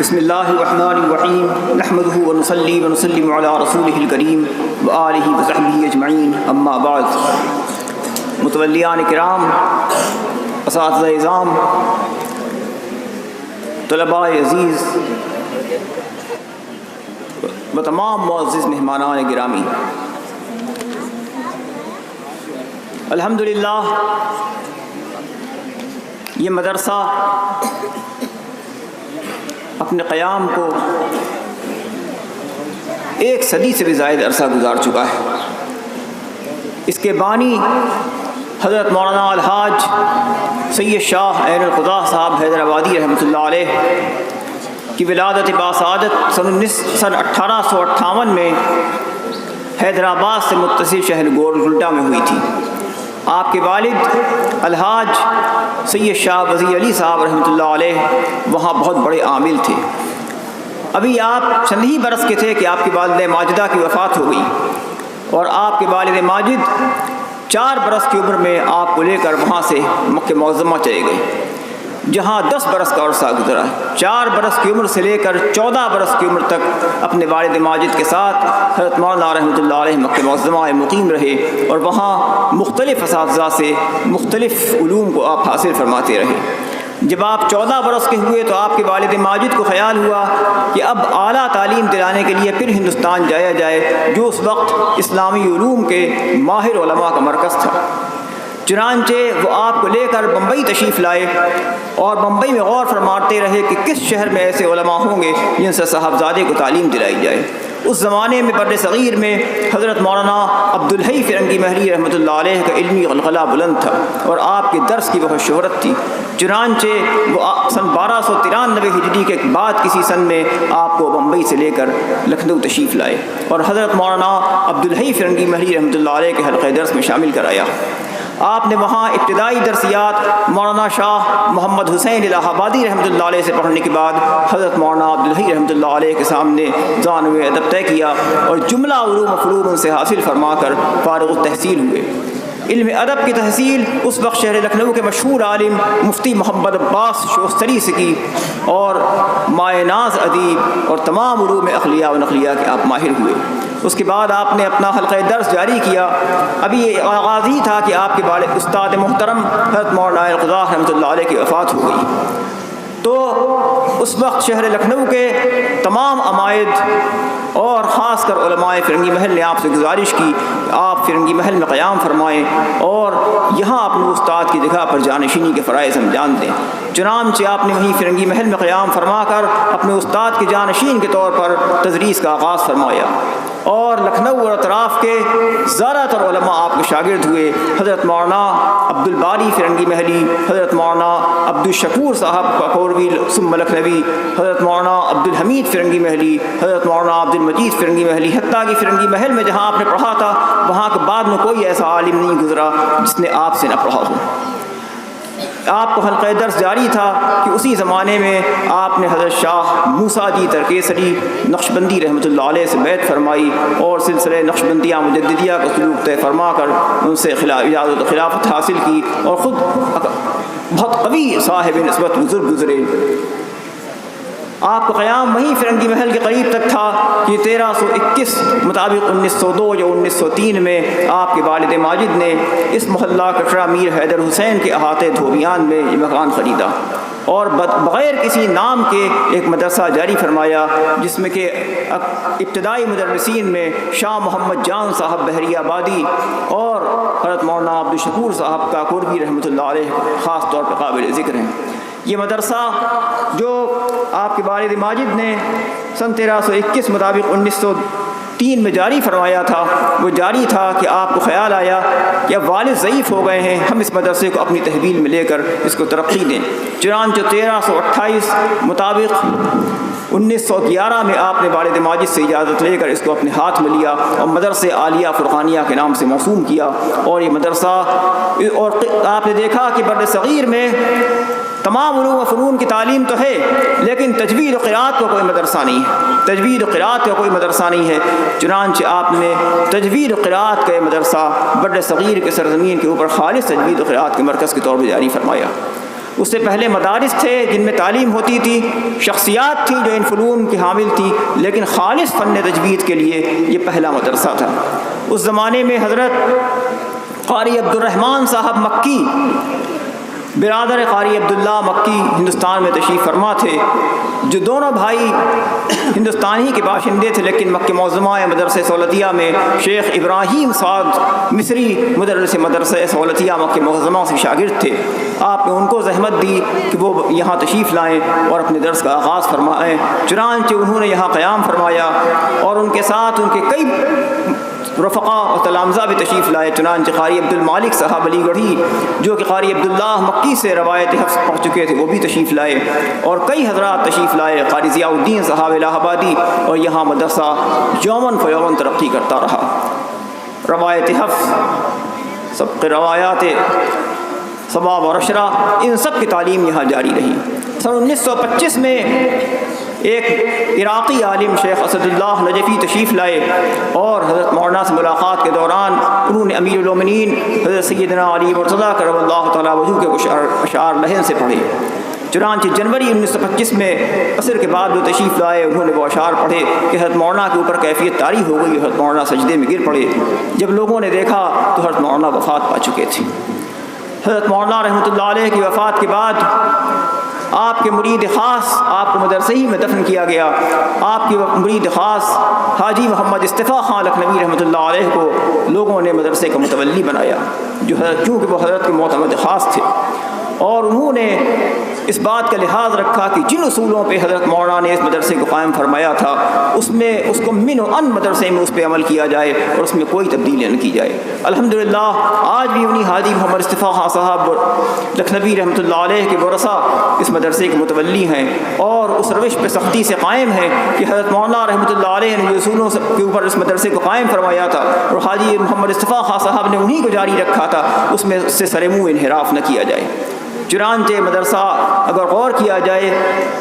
بسم اللہ الرحمن الرحیم نحمدہ ونصلی ونسلم علی رسولہ الکریم وآلہ وصحبہ اجمعین اما بعد. متولیان کرام، اساتذہ اعظام، طلباء عزیز و تمام معزز مہمانان گرامی، الحمدللہ یہ مدرسہ اپنے قیام کو 1 صدی سے بھی زائد عرصہ گزار چکا ہے. اس کے بانی حضرت مولانا الحاج سید شاہ عین القضا صاحب حیدرآبادی رحمۃ اللہ علیہ کی ولادت باسعادت سن 1858 میں حیدرآباد سے متصل شہر گولکنڈہ میں ہوئی تھی. آپ کے والد الحاج سید شاہ وزیر علی صاحب رحمۃ اللہ علیہ وہاں بہت بڑے عامل تھے. ابھی آپ چند ہی برس کے تھے کہ آپ کی والدہ ماجدہ کی وفات ہو گئی، اور آپ کے والد ماجد 4 برس کی عمر میں آپ کو لے کر وہاں سے مکہ معظمہ چلے گئے، جہاں 10 برس کا عرصہ گزرا. 4 برس کی عمر سے لے کر 14 برس کی عمر تک اپنے والد ماجد کے ساتھ حضرت مولانا رحمۃ اللہ علیہ مکہ معظمہ میں مقیم رہے، اور وہاں مختلف اساتذہ سے مختلف علوم کو آپ حاصل فرماتے رہے. جب آپ 14 برس کے ہوئے تو آپ کے والد ماجد کو خیال ہوا کہ اب اعلیٰ تعلیم دلانے کے لیے پھر ہندوستان جایا جائے، جو اس وقت اسلامی علوم کے ماہر علماء کا مرکز تھا. چنانچہ وہ آپ کو لے کر بمبئی تشریف لائے، اور بمبئی میں غور فرماتے رہے کہ کس شہر میں ایسے علماء ہوں گے جن سے صاحبزادے کو تعلیم دلائی جائے. اس زمانے میں بر صغیر میں حضرت مولانا عبدالحی فرنگی محلی رحمۃ اللہ علیہ کا علمی غلغلہ بلند تھا، اور آپ کے درس کی بہت شہرت تھی. چنانچہ وہ سن 1293 ہجری کے بعد کسی سن میں آپ کو بمبئی سے لے کر لکھنؤ تشریف لائے، اور حضرت مولانا عبدالحی فرنگی محلی رحمۃ اللہ علیہ کے حلقہ درس میں شامل کرایا. آپ نے وہاں ابتدائی درسیات مولانا شاہ محمد حسین الہ آبادی رحمۃ اللہ علیہ سے پڑھنے کے بعد حضرت مولانا عبدالحی رحمۃ اللہ علیہ کے سامنے ذانو ادب طے کیا، اور جملہ علوم و فنون ان سے حاصل فرما کر فارغ التحصیل ہوئے. علم ادب کی تحصیل اس وقت شہر لکھنؤ کے مشہور عالم مفتی محمد عباس شوستری سے کی، اور مائے ناز ادیب اور تمام علوم عقلیہ و نقلیہ کے آپ ماہر ہوئے. اس کے بعد آپ نے اپنا حلقہ درس جاری کیا. ابھی یہ آغاز ہی تھا کہ آپ کے والد استاد محترم حضرت مولانا القضا رحمۃ اللہ علیہ کی وفات ہو گئی. تو اس وقت شہر لکھنؤ کے تمام عمائد اور خاص کر علماء فرنگی محل نے آپ سے گزارش کی کہ آپ فرنگی محل میں قیام فرمائیں، اور یہاں اپنے استاد کی جگہ پر جانشینی کے فرائض انجام دیں. چنانچہ آپ نے وہیں فرنگی محل میں قیام فرما کر اپنے استاد کے جانشین کے طور پر تدریس کا آغاز فرمایا، اور لکھنؤ اور اطراف کے زیادہ تر علماء آپ کے شاگرد ہوئے. حضرت مولانا عبدالباری فرنگی محلی، حضرت مولانا عبدالشکور صاحب کاکوروی ثم لکھنوی، حضرت مولانا عبدالحمید فرنگی محلی، حضرت مولانا عبدالمجید فرنگی محلی. حتیٰ کہ فرنگی محل میں جہاں آپ نے پڑھا تھا وہاں کے بعد میں کوئی ایسا عالم نہیں گزرا جس نے آپ سے نہ پڑھا ہو. آپ کو حلقہ درس جاری تھا کہ اسی زمانے میں آپ نے حضرت شاہ موسیٰ جی ترکیسری نقشبندی رحمۃ اللہ علیہ سے بیعت فرمائی، اور سلسلہ نقشبندیہ مجددیہ کا سلوک طے فرما کر ان سے اجازت و خلافت حاصل کی، اور خود بہت قوی صاحب نسبت بزرگ گزرے. آپ کا قیام وہیں فرنگی محل کے قریب تک تھا کہ 1321 مطابق 1902 یا 1903 میں آپ کے والد ماجد نے اس محلہ کٹرا میر حیدر حسین کے احاطے دھوبیان میں یہ مکان خریدا، اور بغیر کسی نام کے ایک مدرسہ جاری فرمایا، جس میں کہ ابتدائی مدرسین میں شاہ محمد جان صاحب بحری آبادی اور حضرت مولانا عبدالشکور صاحب کاکوروی رحمۃ اللہ علیہ خاص طور پر قابل ذکر ہیں. یہ مدرسہ جو آپ کے والد ماجد نے سن 1321 مطابق 1903 میں جاری فرمایا تھا، وہ جاری تھا کہ آپ کو خیال آیا کہ اب والد ضعیف ہو گئے ہیں، ہم اس مدرسے کو اپنی تحویل میں لے کر اس کو ترقی دیں. چنانچہ 1328 مطابق 1911 میں آپ نے والد ماجد سے اجازت لے کر اس کو اپنے ہاتھ میں لیا، اور مدرسہ عالیہ فرقانیہ کے نام سے موسوم کیا. اور یہ مدرسہ، اور آپ نے دیکھا کہ بر صغیر میں تمام علوم و فنون کی تعلیم تو ہے، لیکن تجوید و قرات کا کوئی مدرسہ نہیں ہے، تجوید و قرات کا کوئی مدرسہ نہیں ہے. چنانچہ آپ نے تجوید و قرات کا مدرسہ بر صغیر کے سرزمین کے اوپر خالص تجوید و قرات کے مرکز کے طور پر جاری فرمایا. اس سے پہلے مدارس تھے جن میں تعلیم ہوتی تھی، شخصیات تھیں جو ان فنون کی حامل تھیں، لیکن خالص فن تجوید کے لیے یہ پہلا مدرسہ تھا۔ اس زمانے میں حضرت قاری عبدالرحمن صاحب مکی، برادر قاری عبداللہ مکی، ہندوستان میں تشریف فرما تھے، جو دونوں بھائی ہندوستانی کے باشندے تھے، لیکن مکہ معظمہ مدرسہ سہولتیہ میں شیخ ابراہیم سعد مصری مدرسہ سہولتیہ مکہ معظمہ سے شاگرد تھے۔ آپ نے ان کو زحمت دی کہ وہ یہاں تشریف لائیں اور اپنے درس کا آغاز فرمائیں، چنانچہ انہوں نے یہاں قیام فرمایا اور ان کے ساتھ ان کے کئی رفقا اور تلامذہ بھی تشریف لائے۔ چنانچہ قاری عبدالمالک صاحب علی گڑھی جو کہ قاری عبداللہ مکی سے روایت حفظ پڑھ چکے تھے، وہ بھی تشریف لائے اور کئی حضرات تشریف لائے۔ قاری ضیاء الدین صاحب الہ آبادی، اور یہاں مدرسہ یوماً فیوماً ترقی کرتا رہا۔ روایت حفظ، سبق روایات ثواب اور عشرہ، ان سب کی تعلیم یہاں جاری رہی۔ سن 1925 میں ایک عراقی عالم شیخ اسد اللہ نجفی تشریف لائے اور حضرت مولانا سے ملاقات کے دوران انہوں نے امیر المومنین حضرت سیدنا علی مرتضیٰ کرم اللہ تعالیٰ وجہ کے کچھ اشعار لحن سے پڑھے۔ چنانچہ جنوری 1925 میں عصر کے بعد وہ تشریف لائے، انہوں نے وہ اشعار پڑھے کہ حضرت مولانا کے اوپر کیفیت طاری ہو گئی، حضرت مولانا سجدے میں گر پڑے۔ جب لوگوں نے دیکھا تو حضرت مولانا وفات پا چکے تھے۔ حضرت مولانا رحمۃ اللہ علیہ کی وفات کے بعد آپ کے مرید خاص، آپ کو مدرسے ہی میں دفن کیا گیا، آپ کی مرید خاص حاجی محمد اصطفیٰ خان لکھنوی رحمۃ اللہ علیہ کو لوگوں نے مدرسے کا متولی بنایا، چونکہ وہ حضرت کے معتمد خاص تھے، اور انہوں نے اس بات کا لحاظ رکھا کہ جن اصولوں پہ حضرت مولانا نے اس مدرسے کو قائم فرمایا تھا اس کو من و ان مدرسے میں اس پہ عمل کیا جائے اور اس میں کوئی تبدیلی نہ کی جائے۔ الحمدللہ آج بھی انہی حاجی محمد اصطفیٰ خان صاحب لکھنوی رحمۃ اللہ علیہ کے ورثہ اس مدرسے کے متولی ہیں اور اس روش پہ سختی سے قائم ہیں کہ حضرت مولانا رحمۃ اللہ علیہ نے جو اصولوں کے اوپر اس مدرسے کو قائم فرمایا تھا اور حاجی محمد اصطفیٰ خان صاحب نے انہی کو جاری رکھا تھا، اس میں سے سر منہ انحراف نہ کیا جائے۔ چنانچہ مدرسہ اگر غور کیا جائے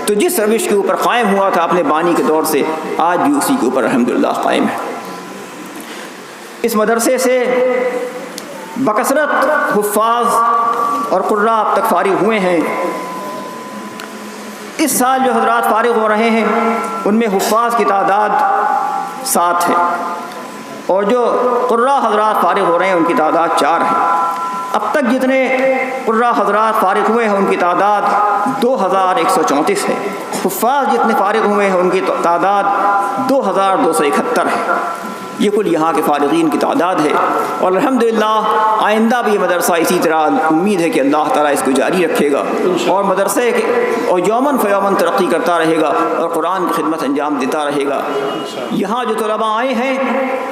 تو جس روش کے اوپر قائم ہوا تھا اپنے بانی کے دور سے، آج بھی اسی کے اوپر الحمدللہ قائم ہے۔ اس مدرسے سے بکثرت حفاظ اور قراء اب تک فارغ ہوئے ہیں۔ اس سال جو حضرات فارغ ہو رہے ہیں ان میں حفاظ کی تعداد 7 ہے اور جو قراء حضرات فارغ ہو رہے ہیں ان کی تعداد 4 ہے۔ اب تک جتنے قراء حضرات فارغ ہوئے ہیں ان کی تعداد 2134 ہے۔ حفاظ جتنے فارغ ہوئے ہیں ان کی تعداد 2271 ہے۔ یہ کل یہاں کے فارغین کی تعداد ہے، اور الحمدللہ آئندہ بھی یہ مدرسہ اسی طرح امید ہے کہ اللہ تعالیٰ اس کو جاری رکھے گا اور مدرسے کے اور یوماً فیوماً ترقی کرتا رہے گا اور قرآن کی خدمت انجام دیتا رہے گا۔ یہاں جو طلباء آئے ہیں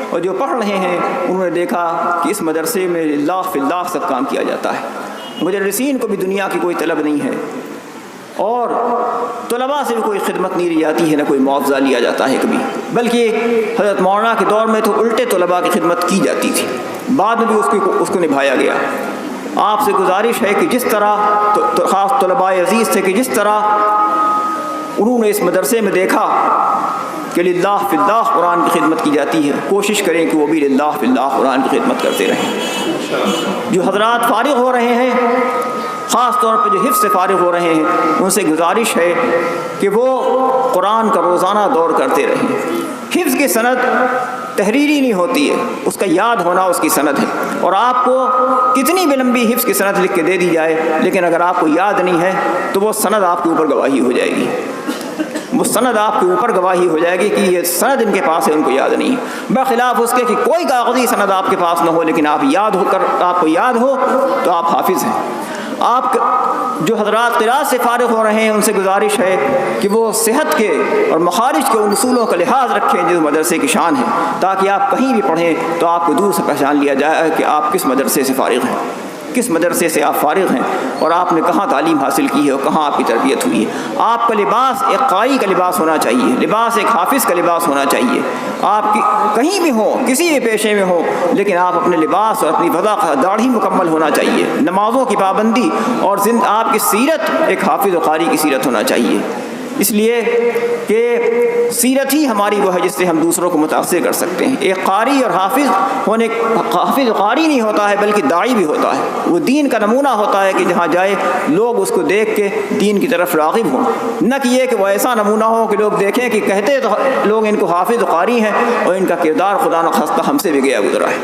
اور جو پڑھ رہے ہیں انہوں نے دیکھا کہ اس مدرسے میں اللہ فی اللہ سب کام کیا جاتا ہے۔ مدرسین کو بھی دنیا کی کوئی طلب نہیں ہے اور طلباء سے بھی کوئی خدمت نہیں لی جاتی ہے، نہ کوئی معاوضہ لیا جاتا ہے کبھی، بلکہ حضرت مولانا کے دور میں تو الٹے طلباء کی خدمت کی جاتی تھی، بعد میں بھی اس کو نبھایا گیا۔ آپ سے گزارش ہے کہ جس طرح خاص طلباء عزیز تھے کہ جس طرح انہوں نے اس مدرسے میں دیکھا کہ للہ فی اللہ قرآن کی خدمت کی جاتی ہے، کوشش کریں کہ وہ بھی للہ فی اللہ قرآن کی خدمت کرتے رہیں۔ جو حضرات فارغ ہو رہے ہیں خاص طور پہ جو حفظ سے فارغ ہو رہے ہیں ان سے گزارش ہے کہ وہ قرآن کا روزانہ دور کرتے رہیں۔ حفظ کی سند تحریری نہیں ہوتی ہے، اس کا یاد ہونا اس کی سند ہے، اور آپ کو کتنی بھی لمبی حفظ کی سند لکھ کے دے دی جائے لیکن اگر آپ کو یاد نہیں ہے تو وہ سند آپ کے اوپر گواہی ہو جائے گی، وہ سند آپ کے اوپر گواہی ہو جائے گی کہ یہ سند ان کے پاس ہے، ان کو یاد نہیں ہے، بخلاف اس کے کہ کوئی کاغذی سند آپ کے پاس نہ ہو لیکن آپ کو یاد ہو تو آپ حافظ ہیں۔ آپ جو حضرات قراءت سے فارغ ہو رہے ہیں ان سے گزارش ہے کہ وہ صحت کے اور مخارج کے ان اصولوں کا لحاظ رکھیں جو مدرسے کی شان ہے، تاکہ آپ کہیں بھی پڑھیں تو آپ کو دور سے پہچان لیا جائے کہ آپ کس مدرسے سے فارغ ہیں، کس مدرسے سے آپ فارغ ہیں اور آپ نے کہاں تعلیم حاصل کی ہے اور کہاں آپ کی تربیت ہوئی ہے۔ آپ کا لباس ایک قاری کا لباس ہونا چاہیے، لباس ایک حافظ کا لباس ہونا چاہیے۔ آپ کی کہیں بھی ہوں، کسی بھی پیشے میں ہوں، لیکن آپ اپنے لباس اور اپنی وضع داڑھی مکمل ہونا چاہیے، نمازوں کی پابندی اور آپ کی سیرت ایک حافظ و قاری کی سیرت ہونا چاہیے۔ اس لیے کہ سیرت ہی ہماری وہ ہے جس سے ہم دوسروں کو متاثر کر سکتے ہیں۔ ایک قاری اور حافظ قاری نہیں ہوتا ہے بلکہ داعی بھی ہوتا ہے، وہ دین کا نمونہ ہوتا ہے کہ جہاں جائے لوگ اس کو دیکھ کے دین کی طرف راغب ہوں، نہ کہ یہ کہ وہ ایسا نمونہ ہو کہ لوگ دیکھیں کہ کہتے تو لوگ ان کو حافظ و قاری ہیں اور ان کا کردار خدا نخواستہ ہم سے بھی گیا گزرا ہے۔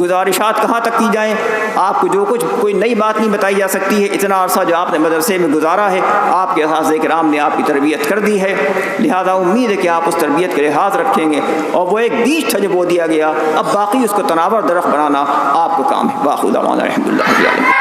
گزارشات کہاں تک کی جائیں؟ آپ کو جو کچھ کوئی نئی بات نہیں بتائی جا سکتی ہے، اتنا عرصہ جو آپ نے مدرسے میں گزارا ہے آپ کے اساتذہ کرام نے آپ کی تربیت کر دی ہے، لہذا امید ہے کہ آپ اس تربیت کا لحاظ رکھیں گے، اور وہ ایک بیج تھا جو بو دیا گیا، اب باقی اس کو تناور درخت بنانا آپ کو کام ہے۔ باخود دعوانا الحمدللہ رب العالمین۔